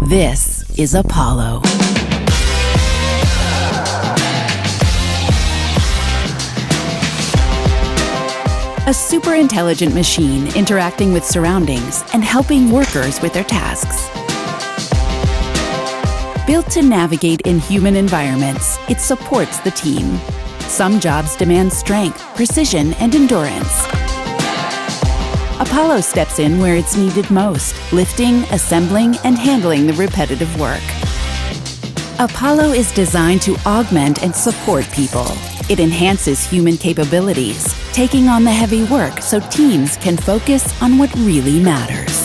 This is Apollo. A super intelligent machine interacting with surroundings and helping workers with their tasks. Built to navigate in human environments, it supports the team. Some jobs demand strength, precision, and endurance. Apollo steps in where it's needed most, lifting, assembling, and handling the repetitive work. Apollo is designed to augment and support people. It enhances human capabilities, taking on the heavy work so teams can focus on what really matters.